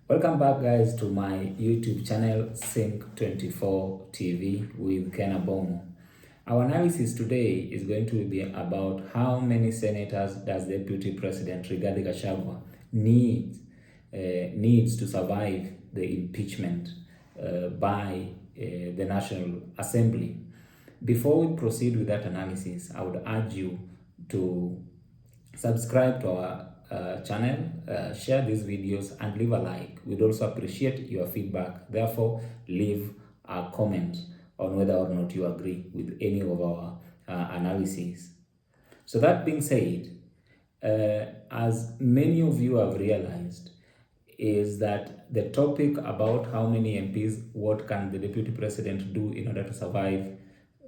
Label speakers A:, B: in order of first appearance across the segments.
A: Welcome back, guys, to my YouTube channel Sync24 TV with Ken Abomo. Our analysis today is going to be about how many senators does Deputy President Rigathi Gachagua needs to survive the impeachment by the National Assembly. Before we proceed with that analysis, I would urge you to subscribe to our channel, share these videos, and leave a like. We'd also appreciate your feedback. Therefore, leave a comment on whether or not you agree with any of our analyses. So that being said, as many of you have realized, is that the topic about how many MPs, what can the Deputy President do in order to survive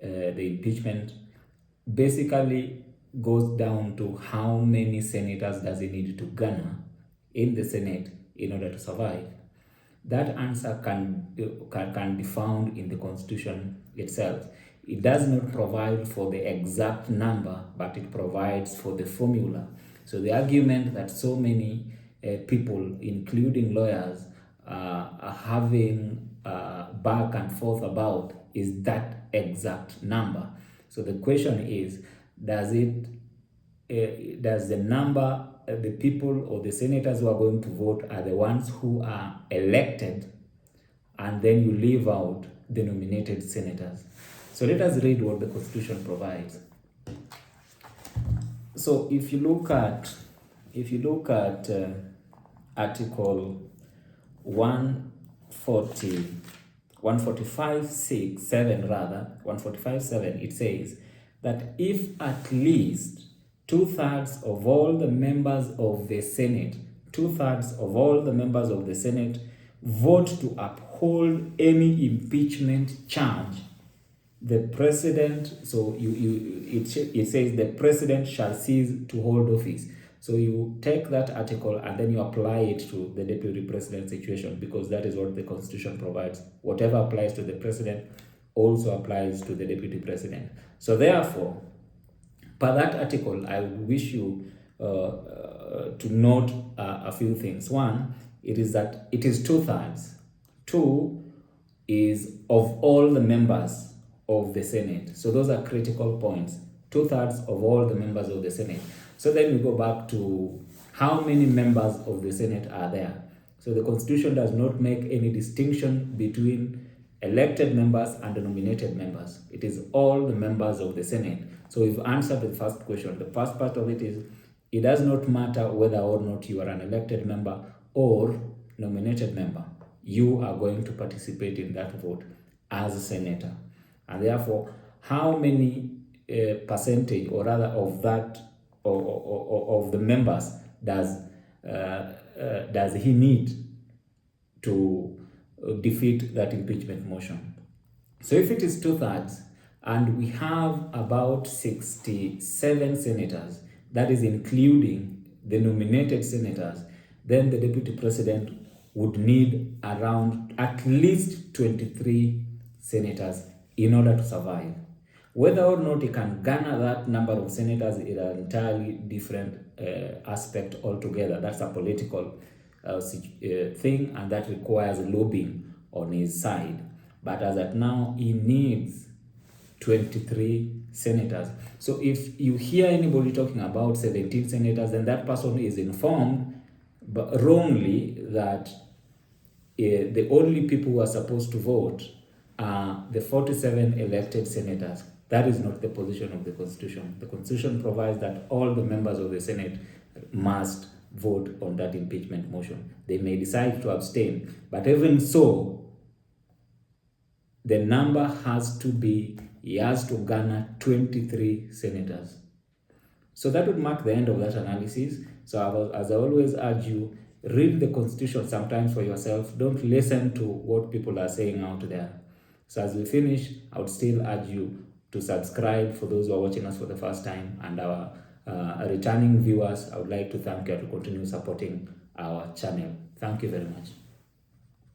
A: the impeachment, basically goes down to how many senators does he need to garner in the Senate in order to survive. That answer can be found in the Constitution itself. It does not provide for the exact number, but it provides for the formula. So the argument that so many people, including lawyers, are having back and forth about is that exact number. So the question is, does the number, the people or the senators who are going to vote are the ones who are elected, and then you leave out the nominated senators? So let us read what the Constitution provides. So if you look at Article 145.7, it says that if at least 2/3 of all the members of the Senate, vote to uphold any impeachment charge, the president, so it says the president shall cease to hold office. So you take that article and then you apply it to the deputy president situation, because that is what the Constitution provides. Whatever applies to the president also applies to the deputy president. So therefore, per that article, I would wish you to note a few things. One, it is that it is 2/3. Two is of all the members of the Senate. So those are critical points. 2/3 of all the members of the Senate. So then we go back to how many members of the Senate are there. So the Constitution does not make any distinction between elected members and the nominated members. It is all the members of the Senate. So we've answered the first question. The first part of it is, it does not matter whether or not you are an elected member or nominated member. You are going to participate in that vote as a senator. And therefore, how many percentage, or rather of that, of the members does he need to defeat that impeachment motion? So if it is 2/3 and we have about 67 senators, that is including the nominated senators, then the deputy president would need around at least 23 senators in order to survive. Whether or not he can garner that number of senators is an entirely different aspect altogether. That's a political thing, and that requires lobbying on his side. But as at now, he needs 23 senators. So if you hear anybody talking about 17 senators, then that person is informed but wrongly that the only people who are supposed to vote are the 47 elected senators. That is not the position of the Constitution. The Constitution provides that all the members of the Senate must vote on that impeachment motion. They may decide to abstain, but even so, the number has to be, he has to garner 23 senators. So that would mark the end of that analysis. So as I always urge you, read the Constitution sometimes for yourself. Don't listen to what people are saying out there. So as we finish, I would still urge you to subscribe for those who are watching us for the first time, and our returning viewers, I would like to thank you to continue supporting our channel. Thank you very much.